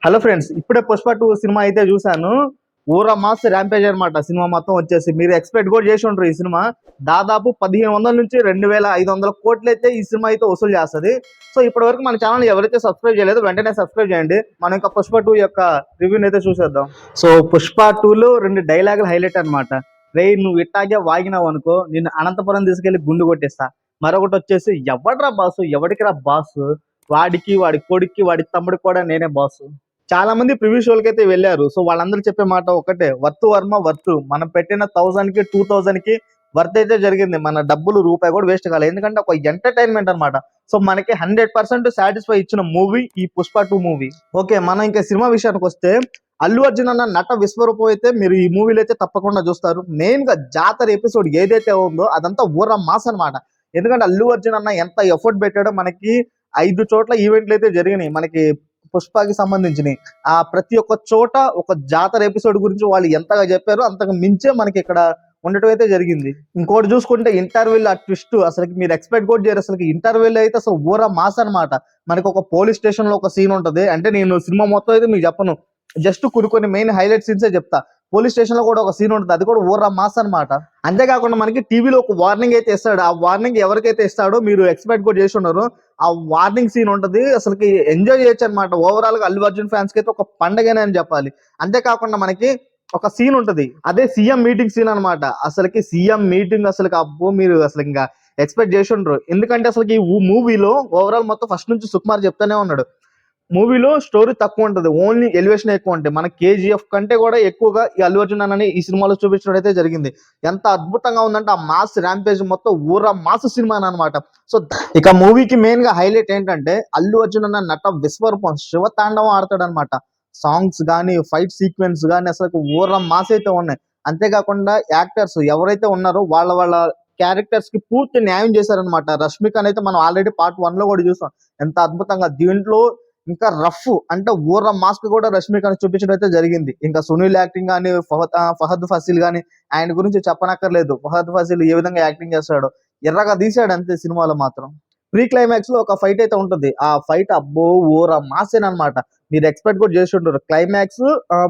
Hello friends, ఇప్పుడే Pushpa 2 cinema అయితే చూసాను. ఊర మాస్ ర్యాంపేజ్ అనమాట. సినిమా మొత్తం వచ్చేసి మీరు ఎక్స్పెక్ట్ కూడా చేసి ఉంటారు. ఈ సినిమా దాదాపు 1500 నుంచి 2500 కోట్లు అయితే ఈ సినిమా అయితే వసూలు చేస్తుంది. సో ఇప్పటి వరకు మన ఛానల్ ఎవరైతే సబ్స్క్రైబ్ చేయలేదు వెంటనే సబ్స్క్రైబ్ చేయండి. మనం ఇంకా పుష్ప 2 యొక్క రివ్యూని అయితే చూసేద్దాం. సో పుష్ప 2లో 2 డైలాగులు హైలైట్ అనమాట. రే నువ్వు ఇట్టాగే వాగినావు అనుకో, నిన్ను అనంతపురం తీసుకెళ్లి గుండు కొట్టేస్తా. మరొకటి వచ్చేసి ఎవడ్రా బాసు, ఎవడికి రా బాసు, వాడికి వాడి కొడుక్కి వాడి తమ్ముడికి కూడా నేనే బాసు. చాలా మంది ప్రివ్యూ షోలకి అయితే వెళ్ళారు. సో వాళ్ళందరూ చెప్పే మాట ఒకటే, వర్త్ వర్మ వర్త్. మనం పెట్టిన 1000 కి 2000 కి వర్త్ అయితే జరిగింది. మన డబ్బులు రూపాయి కూడా వేస్ట్ కాలేదు, ఎందుకంటే ఒక ఎంటర్టైన్మెంట్ అనమాట. సో మనకి 100% సాటిస్ఫై ఇచ్చిన మూవీ ఈ పుష్ప 2 మూవీ. ఓకే, మనం ఇంకా సినిమా విషయానికి వస్తే, అల్లు అర్జున్ అన్న నట విశ్వరూపం అయితే మీరు ఈ మూవీలో అయితే తప్పకుండా చూస్తారు. మెయిన్ గా జాతర ఎపిసోడ్ ఏదైతే ఉందో అదంతా ఊర మాస్ అనమాట. ఎందుకంటే అల్లు అర్జున్ అన్న ఎంత ఎఫర్ట్ పెట్టాడో. మనకి 5 చోట్ల ఈవెంట్లు అయితే జరిగినాయి మనకి పుష్పకి సంబంధించినవి. ఆ ప్రతి ఒక్క చోట ఒక జాతర ఎపిసోడ్ గురించి వాళ్ళు ఎంతగా చెప్పారో అంతకు మించే మనకి ఇక్కడ ఉండటం అయితే జరిగింది. ఇంకోటి చూసుకుంటే ఇంటర్వ్యూలో ఆ ట్విస్ట్ అసలు మీరు ఎక్స్పెక్ట్ కూడా చేయరు. అసలు ఇంటర్వ్యూలో అయితే అసలు ఊర మాస్ అనమాట. మనకి ఒక పోలీస్ స్టేషన్ లో ఒక సీన్ ఉంటది. అంటే నేను సినిమా మొత్తం అయితే మీకు చెప్పను, జస్ట్ కొన్ని మెయిన్ హైలైట్ సీన్సే చెప్తా. పోలీస్ స్టేషన్ లో కూడా ఒక సీన్ ఉంటుంది, అది కూడా ఊర మాస్ అనమాట. అంతేకాకుండా మనకి టీవీలో ఒక వార్నింగ్ అయితే ఇస్తాడు. ఆ వార్నింగ్ ఎవరికైతే ఇస్తాడో మీరు ఎక్స్పెక్ట్ కూడా చేసి ఉన్నారు. ఆ వార్నింగ్ సీన్ ఉంటది, అసలుకి ఎంజాయ్ చేయొచ్చు అనమాట. ఓవరాల్ గా అల్లు అర్జున్ ఫ్యాన్స్ కి అయితే ఒక పండగనే అని చెప్పాలి. అంతేకాకుండా మనకి ఒక సీన్ ఉంటది, అదే సీఎం మీటింగ్ సీన్ అనమాట. అసలుకి సీఎం మీటింగ్ అసలు అబ్బో మీరు అసలు ఇంకా ఎక్స్పెక్ట్ చేసి ఉండరు. ఎందుకంటే అసలు ఈ మూవీలో ఓవరాల్ మొత్తం ఫస్ట్ నుంచి సుకుమార్ చెప్తానే ఉన్నాడు, మూవీలో స్టోరీ తక్కువ ఉంటది, ఓన్లీ ఎలివేషన్ ఎక్కువ ఉంటాయి. మన కేజీఎఫ్ కంటే కూడా ఎక్కువగా ఈ అల్లు అర్జున్ అని ఈ సినిమాలో చూపించడం అయితే జరిగింది. ఎంత అద్భుతంగా ఉందంటే ఆ మాస్ ర్యాంపేజ్ మొత్తం ఊర మాస్ సినిమా అనమాట. సో ఇక మూవీకి మెయిన్ గా హైలైట్ ఏంటంటే అల్లు అర్జున్ అన్న నట విశ్వరూపం శివతాండవం ఆడతాడు అనమాట. సాంగ్స్ గానీ ఫైట్ సీక్వెన్స్ గానీ అసలు ఊర మాస్ అయితే ఉన్నాయి. అంతేకాకుండా యాక్టర్స్ ఎవరైతే ఉన్నారో వాళ్ళ క్యారెక్టర్స్ కి పూర్తి న్యాయం చేశారనమాట. రష్మికన్ అయితే మనం ఆల్రెడీ పార్ట్ 1 లో కూడా చూసాం ఎంత అద్భుతంగా. దీంట్లో ఇంకా రఫ్ అంటే ఊర్ర మాస్క్ కూడా రష్మికని చూపించడం అయితే జరిగింది. ఇంకా సునీల్ యాక్టింగ్ కానీ ఫహద్ ఫసీల్ కానీ ఆయన గురించి చెప్పనక్కర్లేదు. ఫహద్ ఫసీల్ ఏ విధంగా యాక్టింగ్ చేస్తాడో ఎర్రగా తీసాడు అంతే. సినిమాలో మాత్రం ప్రీ క్లైమాక్స్ లో ఒక ఫైట్ అయితే ఉంటుంది. ఆ ఫైట్ అబ్బో ఊర మాసేన్ అనమాట. మీరు ఎక్స్పెక్ట్ కూడా చేసి ఉంటారు. క్లైమాక్స్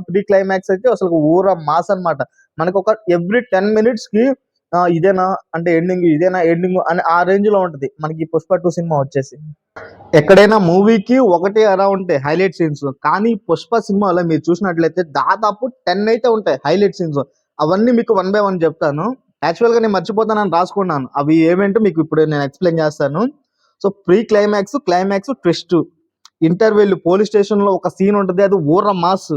ప్రీ క్లైమాక్స్ అయితే అసలు ఊర మాస్ అనమాట. మనకు ఒక ఎవ్రీ 10 minutes కి ఇదేనా అంటే ఎండింగ్, ఇదేనా ఎండింగ్ అని ఆ రేంజ్ లో ఉంటది మనకి పుష్ప 2 సినిమా వచ్చేసి. ఎక్కడైనా మూవీకి ఒకటి అలా ఉంటాయి హైలైట్ సీన్స్, కానీ పుష్ప సినిమాలో మీరు చూసినట్లయితే దాదాపు 10 అయితే ఉంటాయి హైలైట్ సీన్స్. అవన్నీ మీకు 1 by 1 చెప్తాను. యాక్చువల్ గా నేను మర్చిపోతానని రాసుకున్నాను, అవి ఏమేంటో మీకు ఇప్పుడు నేను ఎక్స్ప్లెయిన్ చేస్తాను. So pre climax, climax, twist, interval, police station లో ఒక సీన్ ఉంటుంది, అది ఊర మాస్.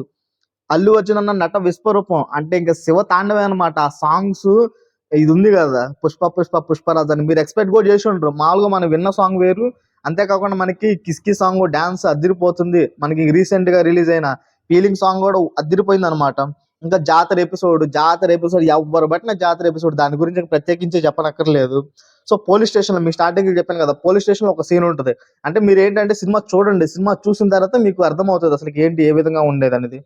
అల్లు అర్జున్ అన్న నట విశ్వరూపం అంటే ఇంకా శివ తాండవే అనమాట. ఆ సాంగ్స్ ఇది ఉంది కదా, పుష్ప పుష్ప పుష్పరాజ్ అని మీరు ఎక్స్పెక్ట్ కూడా చేసి ఉంటారు. మామూలుగా మనం విన్న సాంగ్ వేరు. అంతేకాకుండా మనకి కిస్కి సాంగ్ డాన్స్ అదిరిపోతుంది. మనకి రీసెంట్ గా రిలీజ్ అయిన ఫీలింగ్ సాంగ్ కూడా అదిరిపోయింది అనమాట. ఇంకా జాతర ఎపిసోడ్ ఎవరు బట్టిన జాతర ఎపిసోడ్ దాని గురించి ప్రత్యేకించి చెప్పనక్కర్లేదు. సో పోలీస్ స్టేషన్ లో మీకు స్టార్టింగ్ చెప్పాను కదా, పోలీస్ స్టేషన్ లో ఒక సీన్ ఉంటుంది. అంటే మీరు ఏంటంటే సినిమా చూడండి, సినిమా చూసిన తర్వాత మీకు అర్థమవుతుంది అసలు ఏంటి ఏ విధంగా ఉండేది అనేది.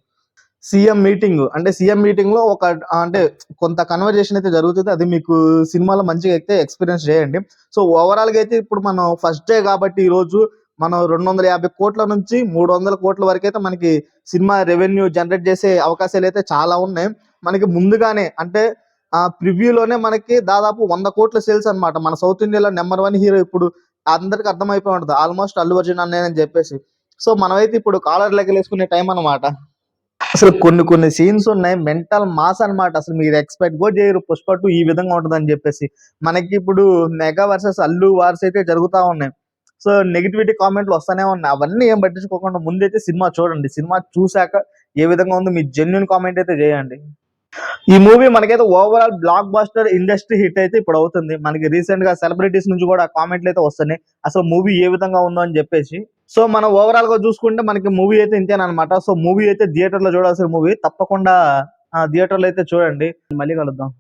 సీఎం మీటింగ్ అంటే సీఎం మీటింగ్ లో ఒక అంటే కొంత కన్వర్జేషన్ అయితే జరుగుతుంది. అది మీకు సినిమాలో మంచిగా అయితే ఎక్స్పీరియన్స్ చేయండి. సో ఓవరాల్ గా అయితే ఇప్పుడు మనం ఫస్ట్ డే కాబట్టి ఈ రోజు మనం 250 కోట్ల నుంచి 300 కోట్ల వరకు అయితే మనకి సినిమా రెవెన్యూ జనరేట్ చేసే అవకాశాలు అయితే చాలా ఉన్నాయి. మనకి ముందుగానే అంటే ప్రివ్యూలోనే మనకి దాదాపు 100 కోట్ల సేల్స్ అనమాట. మన సౌత్ ఇండియాలో నెంబర్ 1 హీరో ఇప్పుడు అందరికి అర్థమైపోయి ఉంటుంది ఆల్మోస్ట్ అల్లు అర్జున్ అన్నయ్య అని చెప్పేసి. సో మనమైతే ఇప్పుడు కాలర్ లెక్కలేసుకునే టైం అనమాట. అసలు కొన్ని సీన్స్ ఉన్నాయి మెంటల్ మాస్ అనమాట. అసలు మీరు ఎక్స్పెక్ట్ కూడా చేయరు పుష్ప 2 ఈ విధంగా ఉంటుందని చెప్పేసి. మనకి ఇప్పుడు మెగా వర్సెస్ అల్లు వార్స్ అయితే జరుగుతా ఉన్నాయి. సో నెగిటివిటీ కామెంట్లు వస్తానే ఉన్నాయి. అవన్నీ ఏం పట్టించుకోకుండా ముందైతే సినిమా చూడండి. సినిమా చూశాక ఏ విధంగా ఉందో మీ జెన్యున్ కామెంట్ అయితే చేయండి. ఈ మూవీ మనకైతే overall blockbuster industry hit అయితే ఇప్పుడు అవుతుంది. మనకి రీసెంట్ గా సెలబ్రిటీస్ నుంచి కూడా కామెంట్లు అయితే వస్తున్నాయి అసలు మూవీ ఏ విధంగా ఉందో అని చెప్పేసి. సో మనం ఓవరాల్ గా చూసుకుంటే మనకి మూవీ అయితే ఇంతేనమాట. సో మూవీ అయితే థియేటర్ లో చూడాల్సిన మూవీ, తప్పకుండా థియేటర్ లో అయితే చూడండి. మళ్ళీ కలుద్దాం.